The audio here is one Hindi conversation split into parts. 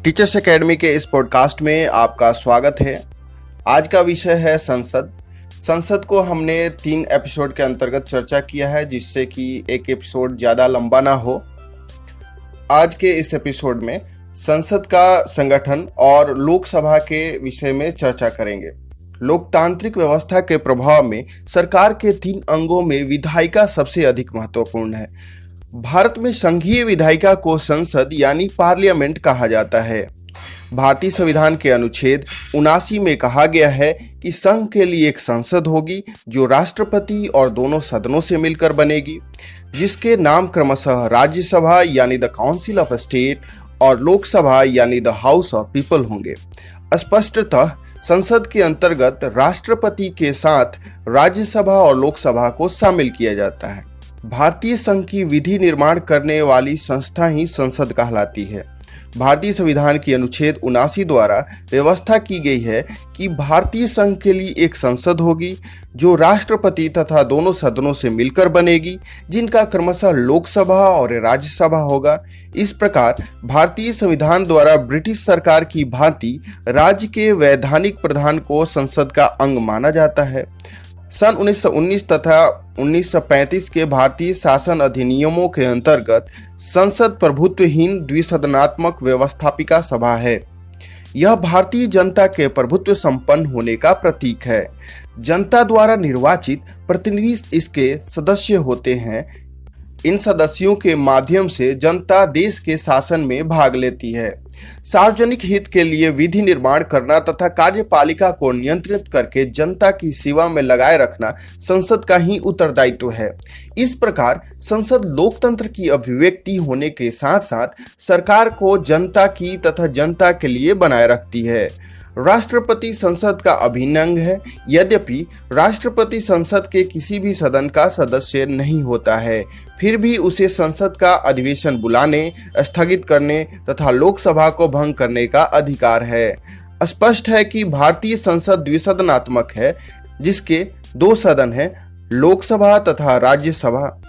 टीचर्स एकेडमी के इस पॉडकास्ट में आपका स्वागत है। आज का विषय है संसद। संसद को हमने 3 एपिसोड के अंतर्गत चर्चा किया है, जिससे कि एक एपिसोड ज़्यादा लंबा ना हो। आज के इस एपिसोड में संसद का संगठन और लोकसभा के विषय में चर्चा करेंगे। लोकतांत्रिक व्यवस्था के प्रभाव में सरकार के 3 अंगों में विधायिका सबसे अधिक महत्वपूर्ण है। भारत में संघीय विधायिका को संसद यानी पार्लियामेंट कहा जाता है। भारतीय संविधान के अनुच्छेद 79 में कहा गया है कि संघ के लिए एक संसद होगी जो राष्ट्रपति और दोनों सदनों से मिलकर बनेगी, जिसके नाम क्रमशः राज्यसभा यानी द काउंसिल ऑफ स्टेट और लोकसभा यानी द हाउस ऑफ पीपल होंगे। स्पष्टतः संसद के अंतर्गत राष्ट्रपति के साथ राज्यसभा और लोकसभा को शामिल किया जाता है। भारतीय संघ की विधि निर्माण करने वाली संस्था ही संसद कहलाती है। भारतीय संविधान की अनुच्छेद 79 द्वारा व्यवस्था की गई है कि भारतीय संघ के लिए एक संसद होगी जो राष्ट्रपति तथा दोनों सदनों से मिलकर बनेगी, जिनका क्रमशः लोकसभा और राज्यसभा होगा। इस प्रकार भारतीय संविधान द्वारा ब्रिटिश सरकार की भांति राज्य के वैधानिक प्रधान को संसद का अंग माना जाता है। सन 1919 तथा 1935 के भारतीय शासन अधिनियमों के अंतर्गत संसद प्रभुत्वहीन द्विसदनात्मक व्यवस्थापिका सभा है। यह भारतीय जनता के प्रभुत्व संपन्न होने का प्रतीक है। जनता द्वारा निर्वाचित प्रतिनिधि इसके सदस्य होते हैं। इन सदस्यों के माध्यम से जनता देश के शासन में भाग लेती है। सार्वजनिक हित के लिए विधि निर्माण करना तथा कार्यपालिका को नियंत्रित करके जनता की सेवा में लगाए रखना संसद का ही उत्तरदायित्व है। इस प्रकार संसद लोकतंत्र की अभिव्यक्ति होने के साथ साथ सरकार को जनता की तथा जनता के लिए बनाए रखती है। राष्ट्रपति संसद का अभिन्न अंग है। यद्यपि राष्ट्रपति संसद के किसी भी सदन का सदस्य नहीं होता है, फिर भी उसे संसद का अधिवेशन बुलाने, स्थगित करने तथा लोकसभा को भंग करने का अधिकार है। स्पष्ट है कि भारतीय संसद द्विसदनात्मक है, जिसके 2 सदन हैं, लोकसभा तथा राज्यसभा।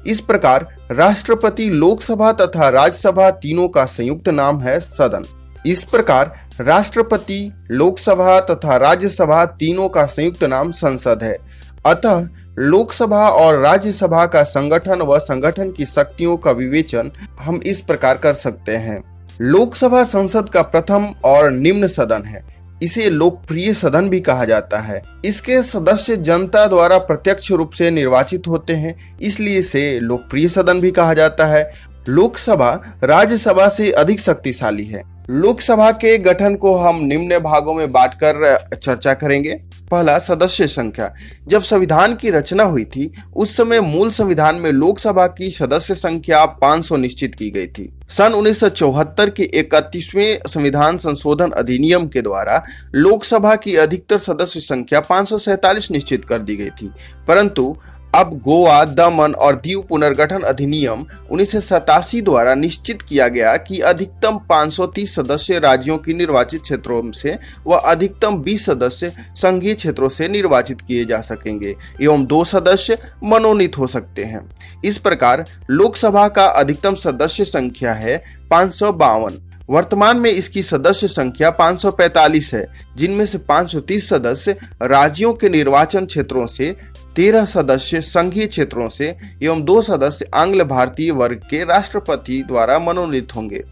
इस प्रकार राष्ट्रपति, लोकसभा तथा राज्यसभा तीनों का संयुक्त नाम है सदन। इस प्रकार राष्ट्रपति, लोकसभा तथा राज्यसभा तीनों का संयुक्त नाम संसद है। अतः लोकसभा और राज्यसभा का संगठन व संगठन की शक्तियों का विवेचन हम इस प्रकार कर सकते हैं। लोकसभा संसद का प्रथम और निम्न सदन है। इसे लोकप्रिय सदन भी कहा जाता है। इसके सदस्य जनता द्वारा प्रत्यक्ष रूप से निर्वाचित होते हैं, इसलिए इसे लोकप्रिय सदन भी कहा जाता है। लोकसभा राज्यसभा से अधिक शक्तिशाली है। लोकसभा के गठन को हम निम्न भागों में बांटकर चर्चा करेंगे। पहला, सदस्य संख्या। जब संविधान की रचना हुई थी, उस समय मूल संविधान में लोकसभा की सदस्य संख्या 500 निश्चित की गई थी। सन 1974 के 31वें संविधान संशोधन अधिनियम के द्वारा लोकसभा की अधिकतर सदस्य संख्या 547 निश्चित कर दी गई थी, परंतु अब गोवा, दमन और दीव पुनर्गठन अधिनियम 1987 द्वारा निश्चित किया गया कि अधिकतम 530 सदस्य राज्यों की निर्वाचित क्षेत्रों से व अधिकतम 20 सदस्य संघीय क्षेत्रों से निर्वाचित किए जा सकेंगे एवं 2 सदस्य मनोनीत हो सकते हैं। इस प्रकार लोकसभा का अधिकतम सदस्य संख्या है 552। वर्तमान में इसकी सदस्य संख्या 545 है, जिनमें से 530 सदस्य राज्यों के निर्वाचन क्षेत्रों से, 13 सदस्य संघीय क्षेत्रों से एवं 2 सदस्य आंग्ल भारतीय वर्ग के राष्ट्रपति द्वारा मनोनीत होंगे।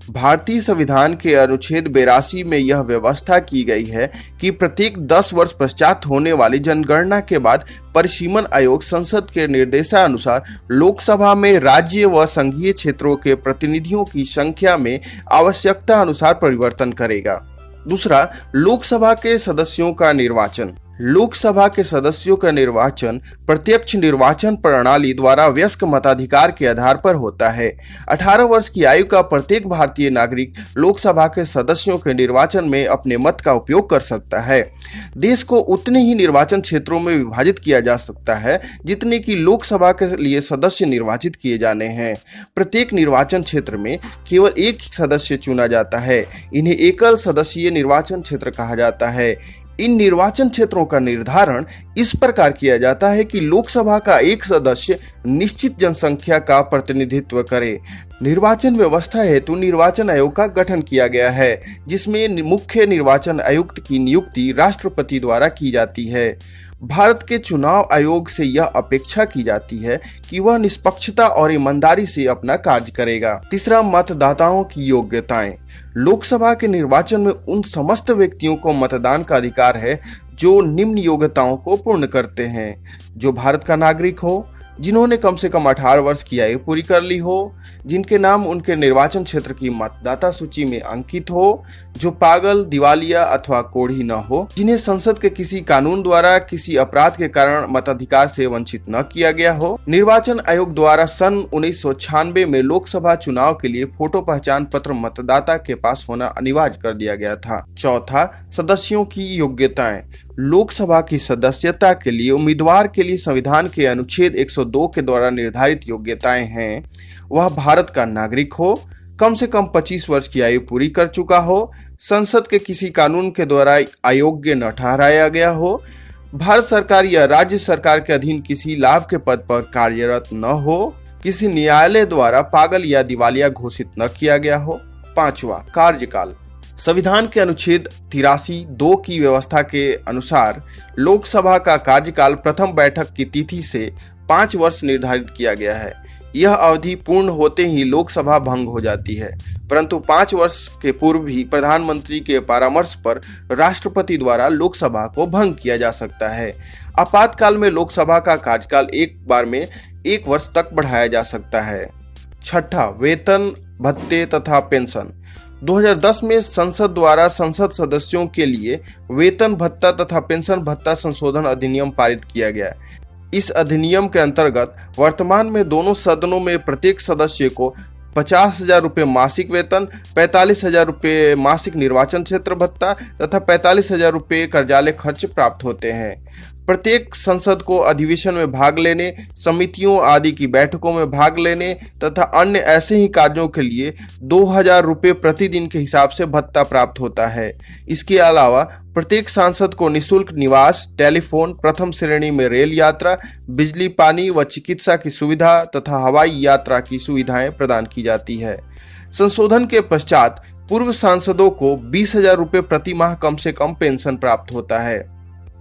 भारतीय संविधान के अनुच्छेद 82 में यह व्यवस्था की गई है कि प्रत्येक 10 वर्ष पश्चात होने वाली जनगणना के बाद परिसीमन आयोग संसद के निर्देशानुसार लोकसभा में राज्य व संघीय क्षेत्रों के प्रतिनिधियों की संख्या में आवश्यकता अनुसार परिवर्तन करेगा। दूसरा, लोकसभा के सदस्यों का निर्वाचन। लोकसभा के सदस्यों का निर्वाचन प्रत्यक्ष निर्वाचन प्रणाली द्वारा वयस्क मताधिकार के आधार पर होता है। 18 वर्ष की आयु का प्रत्येक भारतीय नागरिक लोकसभा के सदस्यों के निर्वाचन में अपने मत का उपयोग कर सकता है। देश को उतने ही निर्वाचन क्षेत्रों में विभाजित किया जा सकता है जितने की लोकसभा के लिए सदस्य निर्वाचित किए जाने हैं। प्रत्येक निर्वाचन क्षेत्र में केवल एक सदस्य चुना जाता है। इन्हें एकल सदस्यीय निर्वाचन क्षेत्र कहा जाता है। इन निर्वाचन क्षेत्रों का निर्धारण इस प्रकार किया जाता है कि लोकसभा का एक सदस्य निश्चित जनसंख्या का प्रतिनिधित्व करे। निर्वाचन व्यवस्था हेतु निर्वाचन आयोग का गठन किया गया है, जिसमें मुख्य निर्वाचन आयुक्त की नियुक्ति राष्ट्रपति द्वारा की जाती है। भारत के चुनाव आयोग से यह अपेक्षा की जाती है कि वह निष्पक्षता और ईमानदारी से अपना कार्य करेगा। तीसरा, मतदाताओं की योग्यताएं। लोकसभा के निर्वाचन में उन समस्त व्यक्तियों को मतदान का अधिकार है जो निम्न योग्यताओं को पूर्ण करते हैं: जो भारत का नागरिक हो, जिन्होंने कम से कम 18 वर्ष की आयु पूरी कर ली हो, जिनके नाम उनके निर्वाचन क्षेत्र की मतदाता सूची में अंकित हो, जो पागल, दिवालिया अथवा कोढ़ी न हो, जिन्हें संसद के किसी कानून द्वारा किसी अपराध के कारण मताधिकार से वंचित न किया गया हो। निर्वाचन आयोग द्वारा सन 1996 में लोकसभा चुनाव के लिए फोटो पहचान पत्र मतदाता के पास होना अनिवार्य कर दिया गया था। चौथा, सदस्यों की योग्यताएं। लोकसभा की सदस्यता के लिए उम्मीदवार के लिए संविधान के अनुच्छेद 102 के द्वारा निर्धारित योग्यताएं हैं: वह भारत का नागरिक हो, कम से कम 25 वर्ष की आयु पूरी कर चुका हो, संसद के किसी कानून के द्वारा अयोग्य न ठहराया गया हो, भारत सरकार या राज्य सरकार के अधीन किसी लाभ के पद पर कार्यरत न हो, किसी न्यायालय द्वारा पागल या दिवालिया घोषित न किया गया हो। पांचवा, कार्यकाल। संविधान के अनुच्छेद 83(2) की व्यवस्था के अनुसार लोकसभा का कार्यकाल प्रथम बैठक की तिथि से 5 वर्ष निर्धारित किया गया है। यह अवधि पूर्ण होते ही लोकसभा भंग हो जाती है, परंतु 5 वर्ष के पूर्व भी प्रधानमंत्री के परामर्श पर राष्ट्रपति द्वारा लोकसभा को भंग किया जा सकता है। आपातकाल में लोकसभा का कार्यकाल एक बार में 1 वर्ष तक बढ़ाया जा सकता है। छठा, वेतन, भत्ते तथा पेंशन। 2010 में संसद द्वारा संसद सदस्यों के लिए वेतन भत्ता तथा पेंशन भत्ता संशोधन अधिनियम पारित किया गया। इस अधिनियम के अंतर्गत वर्तमान में दोनों सदनों में प्रत्येक सदस्य को 50,000 रुपये मासिक वेतन, 45,000 रुपये मासिक निर्वाचन क्षेत्र भत्ता तथा 45,000 रुपये कार्यालय खर्च प्राप्त होते हैं। प्रत्येक संसद को अधिवेशन में भाग लेने, समितियों आदि की बैठकों में भाग लेने तथा अन्य ऐसे ही कार्यों के लिए 2,000 रुपये प्रतिदिन के हिसाब से भत्ता प्राप्त होता है। इसके अलावा प्रत्येक सांसद को निःशुल्क निवास, टेलीफोन, प्रथम श्रेणी में रेल यात्रा, बिजली, पानी व चिकित्सा की सुविधा तथा हवाई यात्रा की सुविधाएं प्रदान की जाती है। संशोधन के पश्चात पूर्व सांसदों को 20,000 रुपये प्रति माह कम से कम पेंशन प्राप्त होता है।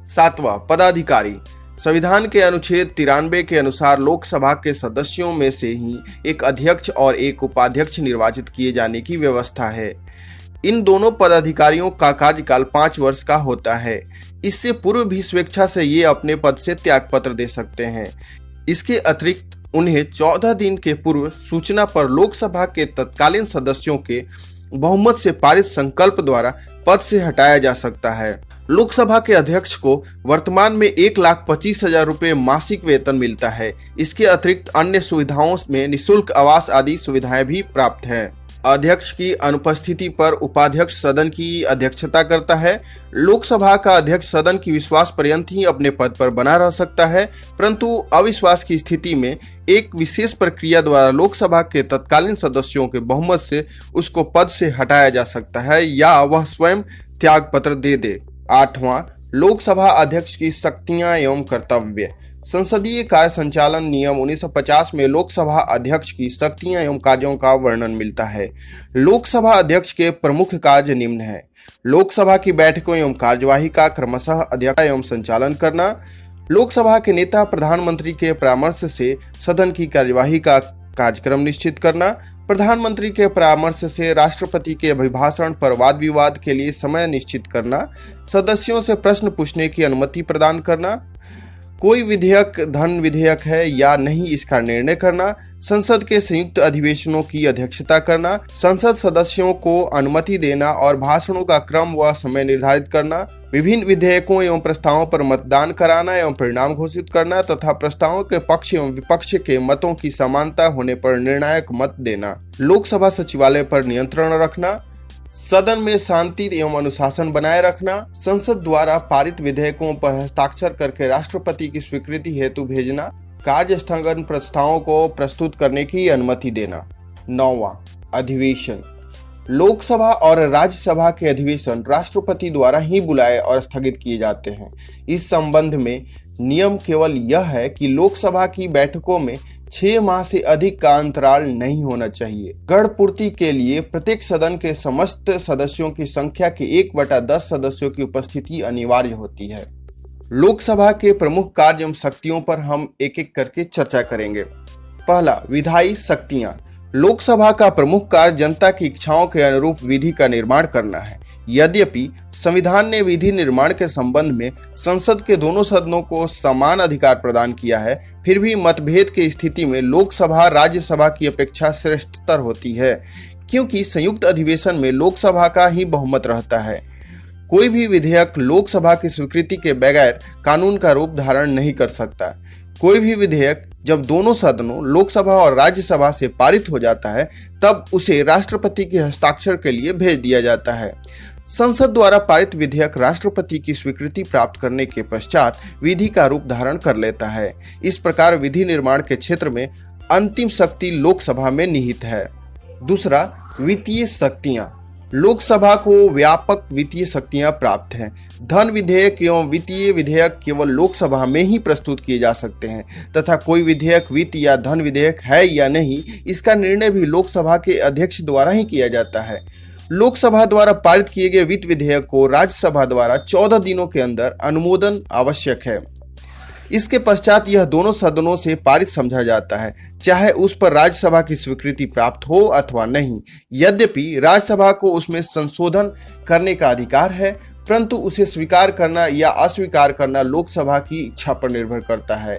सातवां, पदाधिकारी। संविधान के अनुच्छेद 93 के अनुसार लोकसभा के सदस्यों में से ही एक अध्यक्ष और एक उपाध्यक्ष निर्वाचित किए जाने की व्यवस्था है। इन दोनों पदाधिकारियों का कार्यकाल 5 वर्ष का होता है। इससे पूर्व भी स्वेच्छा से ये अपने पद से त्यागपत्र दे सकते हैं। इसके अतिरिक्त उन्हें 14 दिन के पूर्व सूचना पर लोकसभा के तत्कालीन सदस्यों के बहुमत से पारित संकल्प द्वारा पद से हटाया जा सकता है। लोकसभा के अध्यक्ष को वर्तमान में 1,25,000 रुपये मासिक वेतन मिलता है। इसके अतिरिक्त अन्य सुविधाओं में निःशुल्क आवास आदि सुविधाएं भी प्राप्त हैं। अध्यक्ष की अनुपस्थिति पर उपाध्यक्ष सदन की अध्यक्षता करता है। लोकसभा का अध्यक्ष सदन की विश्वास पर्यंत ही अपने पद पर बना रह सकता है, परंतु अविश्वास की स्थिति में एक विशेष प्रक्रिया द्वारा लोकसभा के तत्कालीन सदस्यों के बहुमत से उसको पद से हटाया जा सकता है या वह स्वयं त्यागपत्र दे दे। आठवां, लोकसभा अध्यक्ष की शक्तियां एवं कर्तव्य। संसदीय कार्य संचालन नियम 1950 में लोकसभा अध्यक्ष की शक्तियां एवं कार्यों का वर्णन मिलता है। लोकसभा अध्यक्ष के प्रमुख कार्य निम्न है: लोकसभा की बैठकों एवं कार्यवाही का क्रमशः अध्यक्षता एवं संचालन करना, लोकसभा के नेता प्रधानमंत्री के परामर्श से सदन की कार्यवाही का कार्यक्रम निश्चित करना, प्रधानमंत्री के परामर्श से राष्ट्रपति के अभिभाषण पर वाद विवाद के लिए समय निश्चित करना, सदस्यों से प्रश्न पूछने की अनुमति प्रदान करना, कोई विधेयक धन विधेयक है या नहीं इसका निर्णय करना, संसद के संयुक्त अधिवेशनों की अध्यक्षता करना, संसद सदस्यों को अनुमति देना और भाषणों का क्रम व समय निर्धारित करना, विभिन्न विधेयकों एवं प्रस्तावों पर मतदान कराना एवं परिणाम घोषित करना तथा प्रस्तावों के पक्ष एवं विपक्ष के मतों की समानता होने पर निर्णायक मत देना, लोकसभा सचिवालय पर नियंत्रण रखना, सदन में शांति एवं अनुशासन बनाए रखना, संसद द्वारा पारित विधेयकों पर हस्ताक्षर करके राष्ट्रपति की स्वीकृति हेतु भेजना, कार्य स्थगन प्रस्तावों को प्रस्तुत करने की अनुमति देना। 9वां, अधिवेशन। लोकसभा और राज्यसभा के अधिवेशन राष्ट्रपति द्वारा ही बुलाए और स्थगित किए जाते हैं। इस संबंध में नियम केवल यह है कि लोकसभा की बैठकों में 6 माह से अधिक का अंतराल नहीं होना चाहिए। गढ़ पूर्ति के लिए प्रत्येक सदन के समस्त सदस्यों की संख्या के 1/10 सदस्यों की उपस्थिति अनिवार्य होती है। लोकसभा के प्रमुख कार्य एवं शक्तियों पर हम एक एक करके चर्चा करेंगे। पहला, विधायी शक्तियां। लोकसभा का प्रमुख कार्य जनता की इच्छाओं के अनुरूप विधि का निर्माण करना है। यद्यपि संविधान ने विधि निर्माण के संबंध में संसद के दोनों सदनों को समान अधिकार प्रदान किया है, फिर भी मतभेद की स्थिति में लोकसभा राज्यसभा की अपेक्षा श्रेष्ठतर होती है, क्योंकि संयुक्त अधिवेशन में लोकसभा का ही बहुमत रहता है। कोई भी विधेयक लोकसभा की स्वीकृति के बगैर कानून का रूप धारण नहीं कर सकता। कोई भी विधेयक जब दोनों सदनों लोकसभा और राज्यसभा से पारित हो जाता है, तब उसे राष्ट्रपति के हस्ताक्षर के लिए भेज दिया जाता है। संसद द्वारा पारित विधेयक राष्ट्रपति की स्वीकृति प्राप्त करने के पश्चात विधि का रूप धारण कर लेता है। इस प्रकार विधि निर्माण के क्षेत्र में अंतिम शक्ति लोकसभा में निहित है। दूसरा, वित्तीय शक्तियां। लोकसभा को व्यापक वित्तीय शक्तियां प्राप्त हैं। धन विधेयक एवं वित्तीय विधेयक केवल लोकसभा में ही प्रस्तुत किए जा सकते हैं तथा कोई विधेयक वित्त या धन विधेयक है या नहीं, इसका निर्णय भी लोकसभा के अध्यक्ष द्वारा ही किया जाता है। लोकसभा द्वारा पारित किए गए वित्त विधेयक को राज्यसभा द्वारा 14 दिनों के अंदर अनुमोदन आवश्यक है। इसके पश्चात यह दोनों सदनों से पारित समझा जाता है, चाहे उस पर राज्यसभा की स्वीकृति प्राप्त हो अथवा नहीं। यद्यपि राज्यसभा को उसमें संशोधन करने का अधिकार है, परंतु उसे स्वीकार करना या अस्वीकार करना लोकसभा की इच्छा पर निर्भर करता है।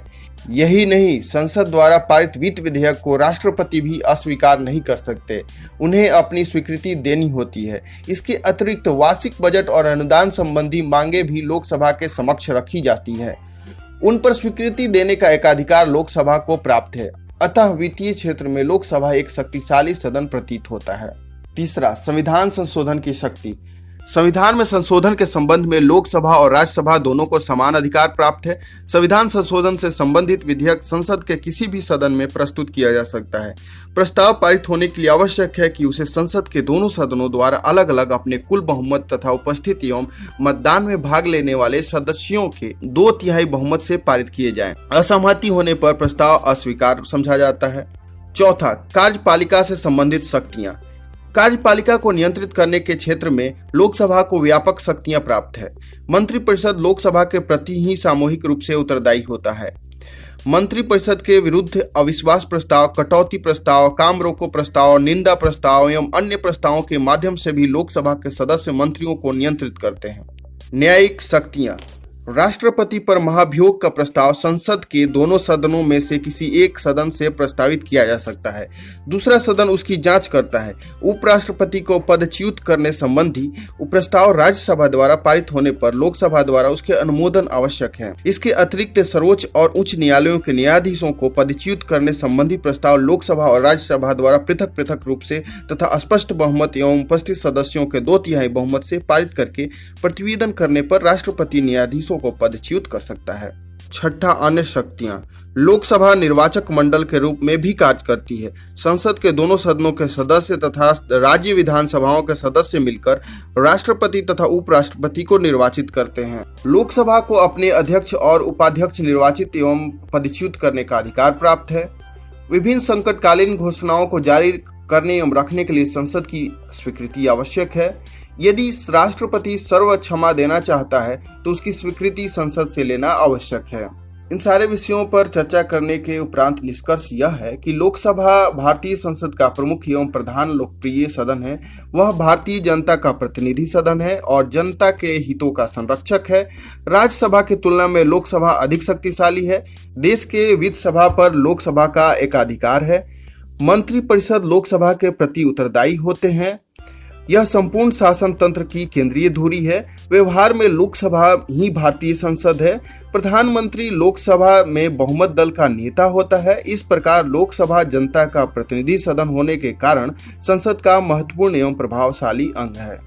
यही नहीं, संसद द्वारा पारित वित्त विधेयक को राष्ट्रपति भी अस्वीकार नहीं कर सकते, उन्हें अपनी स्वीकृति देनी होती है। इसके अतिरिक्त वार्षिक बजट और अनुदान संबंधी मांगे भी लोकसभा के समक्ष रखी जाती है। उन पर स्वीकृति देने का एकाधिकार लोकसभा को प्राप्त है। अतः वित्तीय क्षेत्र में लोकसभा एक शक्तिशाली सदन प्रतीत होता है। तीसरा, संविधान संशोधन की शक्ति। संविधान में संशोधन के संबंध में लोकसभा और राज्यसभा दोनों को समान अधिकार प्राप्त है। संविधान संशोधन से संबंधित विधेयक संसद के किसी भी सदन में प्रस्तुत किया जा सकता है। प्रस्ताव पारित होने के लिए आवश्यक है कि उसे संसद के दोनों सदनों द्वारा अलग अलग अपने कुल बहुमत तथा उपस्थित एवं मतदान में भाग लेने वाले सदस्यों के 2/3 बहुमत से पारित किए जाएं। असहमति होने पर प्रस्ताव अस्वीकार समझा जाता है। चौथा, कार्यपालिका से संबंधित शक्तियां। कार्यपालिका को नियंत्रित करने के क्षेत्र में लोकसभा को व्यापक शक्तियां प्राप्त है। मंत्रिपरिषद लोकसभा के प्रति ही सामूहिक रूप से उत्तरदायी होता है। मंत्रिपरिषद के विरुद्ध अविश्वास प्रस्ताव, कटौती प्रस्ताव, काम रोको प्रस्ताव, निंदा प्रस्ताव एवं अन्य प्रस्तावों के माध्यम से भी लोकसभा के सदस्य मंत्रियों को नियंत्रित करते हैं। न्यायिक शक्तियां। राष्ट्रपति पर महाभियोग का प्रस्ताव संसद के दोनों सदनों में से किसी एक सदन से प्रस्तावित किया जा सकता है। दूसरा सदन उसकी जांच करता है। उपराष्ट्रपति को पदच्युत करने संबंधी प्रस्ताव राज्यसभा द्वारा पारित होने पर लोकसभा द्वारा उसके अनुमोदन आवश्यक है। इसके अतिरिक्त सर्वोच्च और उच्च न्यायालयों के न्यायाधीशों को पदच्युत करने संबंधी प्रस्ताव लोकसभा और राज्यसभा द्वारा पृथक पृथक रूप से तथा स्पष्ट बहुमत एवं उपस्थित सदस्यों के 2/3 बहुमत से पारित करके प्रतिवेदन करने पर राष्ट्रपति न्यायाधीशों को पदच्युत कर सकता है। छठा, अन्य शक्तियां। लोकसभा निर्वाचक मंडल के रूप में भी कार्य करती है। संसद के दोनों सदनों के सदस्य तथा राज्य विधानसभाओं के सदस्य मिलकर राष्ट्रपति तथा उपराष्ट्रपति को निर्वाचित करते हैं। लोकसभा को अपने अध्यक्ष और उपाध्यक्ष निर्वाचित एवं पदच्युत करने का अधिकार प्राप्त है। विभिन्न संकटकालीन घोषणाओं को जारी करने एवं रखने के लिए संसद की स्वीकृति आवश्यक है। यदि राष्ट्रपति सर्व क्षमा देना चाहता है तो उसकी स्वीकृति संसद से लेना आवश्यक है। इन सारे विषयों पर चर्चा करने के उपरांत निष्कर्ष यह है कि लोकसभा भारतीय संसद का प्रमुख एवं प्रधान लोकप्रिय सदन है। वह भारतीय जनता का प्रतिनिधि सदन है और जनता के हितों का संरक्षक है। राज्यसभा की तुलना में लोकसभा अधिक शक्तिशाली है। देश के वित्त सभा पर लोकसभा का एकाधिकार है। मंत्रिपरिषद लोकसभा के प्रति उत्तरदायी होते हैं। यह संपूर्ण शासन तंत्र की केंद्रीय धुरी है। व्यवहार में लोकसभा ही भारतीय संसद है। प्रधानमंत्री लोकसभा में बहुमत दल का नेता होता है। इस प्रकार लोकसभा जनता का प्रतिनिधि सदन होने के कारण संसद का महत्वपूर्ण एवं प्रभावशाली अंग है।